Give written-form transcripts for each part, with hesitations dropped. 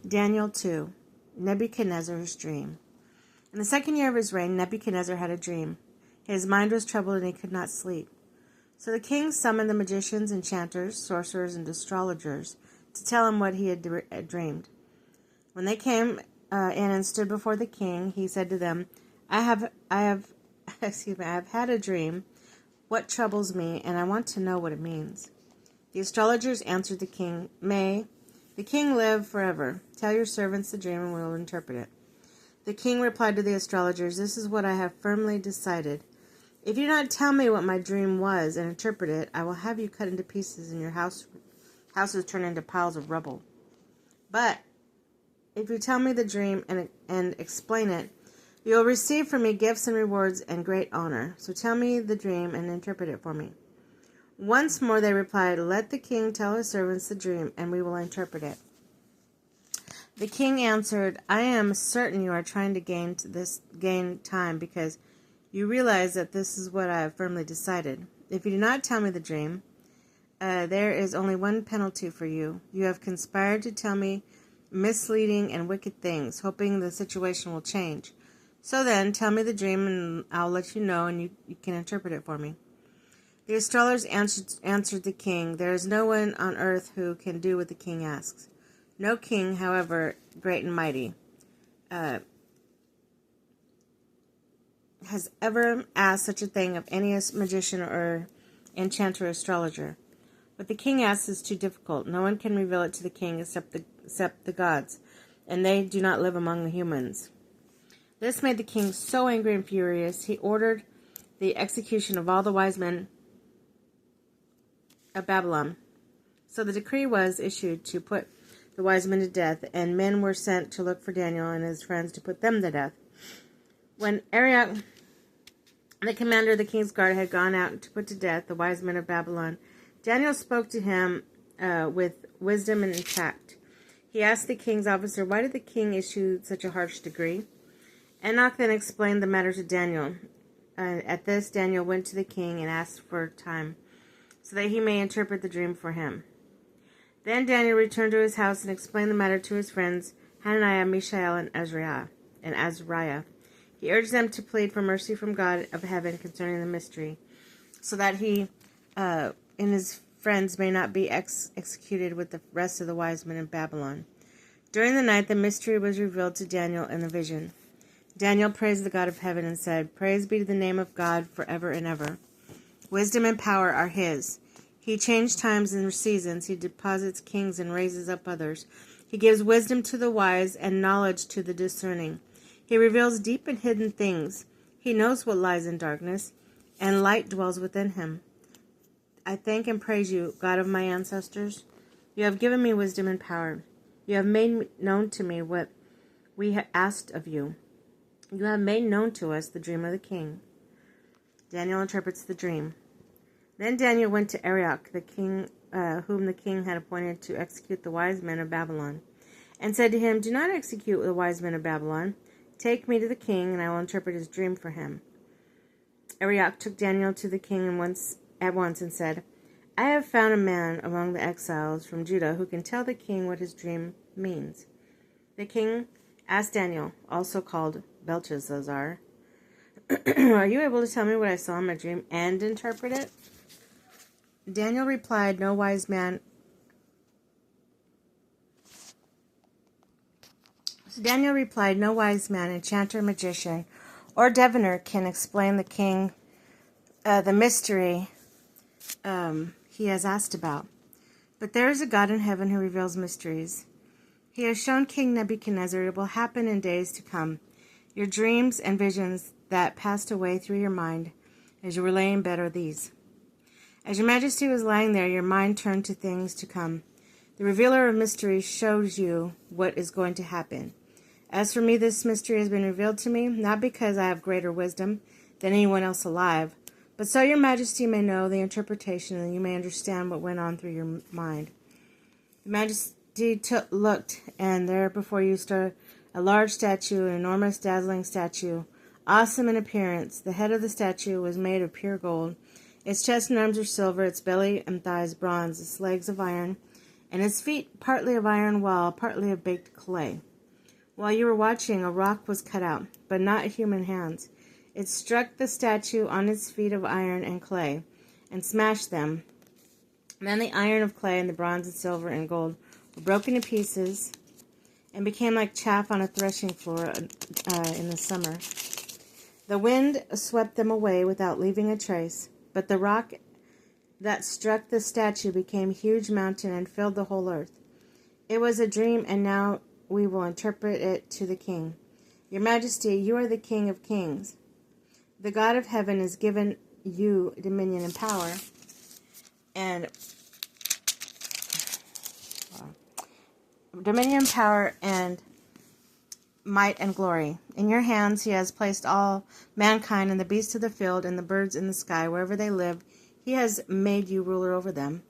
Daniel 2. Nebuchadnezzar's dream. In the 2nd year of his reign, Nebuchadnezzar had a dream. His mind was troubled and he could not sleep. So the king summoned the magicians, enchanters, sorcerers, and astrologers to tell him what he had dreamed. When they came in and stood before the king, he said to them, I have had a dream. What troubles me, and I want to know what it means. The astrologers answered the king, May the king live forever. Tell your servants the dream and we will interpret it. The king replied to the astrologers, This is what I have firmly decided. If you do not tell me what my dream was and interpret it, I will have you cut into pieces and your houses turned into piles of rubble. But if you tell me the dream and explain it, you will receive from me gifts and rewards and great honor. So tell me the dream and interpret it for me. Once more they replied, Let the king tell his servants the dream, and we will interpret it. The king answered, I am certain you are trying to gain time because you realize that this is what I have firmly decided. If you do not tell me the dream, there is only one penalty for you. You have conspired to tell me misleading and wicked things, hoping the situation will change. So then, tell me the dream and I'll let you know and you can interpret it for me. The astrologers answered the king, There is no one on earth who can do what the king asks. No king, however great and mighty, has ever asked such a thing of any magician or enchanter or astrologer. What the king asks is too difficult. No one can reveal it to the king except the gods, and they do not live among the humans. This made the king so angry and furious, he ordered the execution of all the wise men of Babylon. So the decree was issued to put the wise men to death, and men were sent to look for Daniel and his friends to put them to death. When Arioch, the commander of the king's guard, had gone out to put to death the wise men of Babylon, Daniel spoke to him with wisdom and tact. He asked the king's officer, Why did the king issue such a harsh decree? Enoch then explained the matter to Daniel. At this, Daniel went to the king and asked for time, so that he may interpret the dream for him. Then Daniel returned to his house and explained the matter to his friends, Hananiah, Mishael, and Azariah. He urged them to plead for mercy from God of heaven concerning the mystery, so that he and his friends may not be executed with the rest of the wise men in Babylon. During the night, the mystery was revealed to Daniel in the vision. Daniel praised the God of heaven and said, Praise be to the name of God forever and ever. Wisdom and power are his. He changes times and seasons. He deposits kings and raises up others. He gives wisdom to the wise and knowledge to the discerning. He reveals deep and hidden things. He knows what lies in darkness, and light dwells within him. I thank and praise you, God of my ancestors. You have given me wisdom and power. You have made known to me what we have asked of you. You have made known to us the dream of the king. Daniel interprets the dream. Then Daniel went to Arioch, the king, whom the king had appointed to execute the wise men of Babylon, and said to him, Do not execute the wise men of Babylon. Take me to the king, and I will interpret his dream for him. Arioch took Daniel to the king at once and said, I have found a man among the exiles from Judah who can tell the king what his dream means. The king asked Daniel, also called Belteshazzar, Are you able to tell me what I saw in my dream and interpret it? Daniel replied, No wise man, enchanter, magician, or diviner can explain the king the mystery he has asked about. But there is a God in heaven who reveals mysteries. He has shown King Nebuchadnezzar it will happen in days to come. Your dreams and visions that passed away through your mind as you were laying in bed are these. As your majesty was lying there, your mind turned to things to come. The revealer of mysteries shows you what is going to happen. As for me, this mystery has been revealed to me, not because I have greater wisdom than anyone else alive, but so your majesty may know the interpretation and you may understand what went on through your mind. The majesty looked, and there before you stood a large statue, an enormous, dazzling statue, awesome in appearance. The head of the statue was made of pure gold. Its chest and arms are silver, its belly and thighs bronze, its legs of iron, and his feet partly of iron wall, partly of baked clay. While you were watching, a rock was cut out, but not human hands. It struck the statue on its feet of iron and clay, and smashed them. Then the iron of clay and the bronze and silver and gold were broken to pieces and became like chaff on a threshing floor in the summer. The wind swept them away without leaving a trace, but the rock that struck the statue became a huge mountain and filled the whole earth. It was a dream, and now we will interpret it to the king. Your Majesty, you are the King of kings. The God of heaven has given you dominion and power, and might and glory. In your hands he has placed all mankind and the beasts of the field and the birds in the sky, wherever they live. He has made you ruler over them.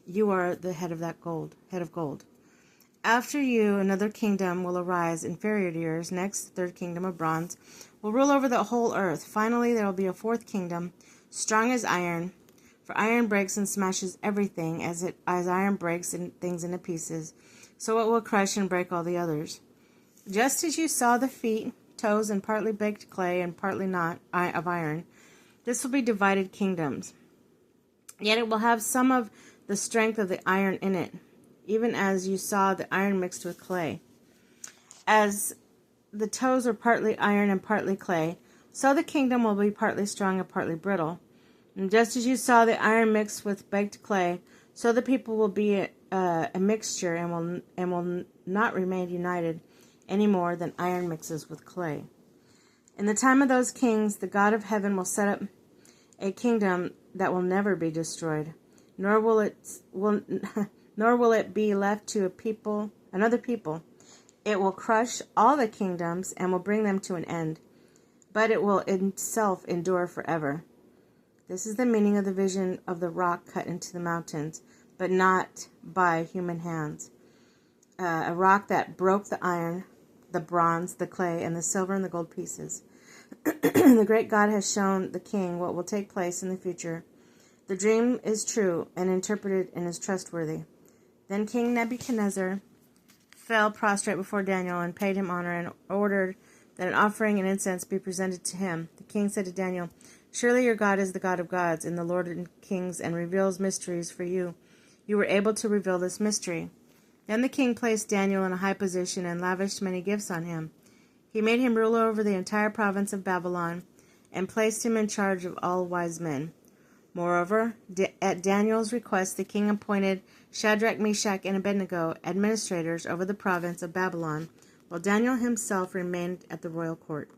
You are the head of gold. After you, another kingdom will arise, inferior to yours. Next, the third kingdom of bronze will rule over the whole earth. Finally, there will be a fourth kingdom, strong as iron. For iron breaks and smashes everything, as iron breaks things into pieces. So it will crush and break all the others. Just as you saw the feet, toes, and partly baked clay and partly not of iron, this will be divided kingdoms. Yet it will have some of the strength of the iron in it, even as you saw the iron mixed with clay. As the toes are partly iron and partly clay, so the kingdom will be partly strong and partly brittle. And just as you saw the iron mixed with baked clay, so the people will be a mixture and will not remain united any more than iron mixes with clay. In the time of those kings, the God of heaven will set up a kingdom that will never be destroyed, nor will it be left to another people. It will crush all the kingdoms and will bring them to an end, but it will itself endure forever. This is the meaning of the vision of the rock cut into the mountains, but not by human hands. A rock that broke the iron, the bronze, the clay, and the silver and the gold pieces. The great God has shown the king what will take place in the future. The dream is true and interpreted and is trustworthy. Then King Nebuchadnezzar fell prostrate before Daniel and paid him honor and ordered that an offering and incense be presented to him. The king said to Daniel, "Surely your God is the God of gods and the Lord of kings and reveals mysteries for you. You were able to reveal this mystery." Then the king placed Daniel in a high position and lavished many gifts on him. He made him ruler over the entire province of Babylon and placed him in charge of all wise men. Moreover, at Daniel's request, the king appointed Shadrach, Meshach, and Abednego administrators over the province of Babylon, while Daniel himself remained at the royal court.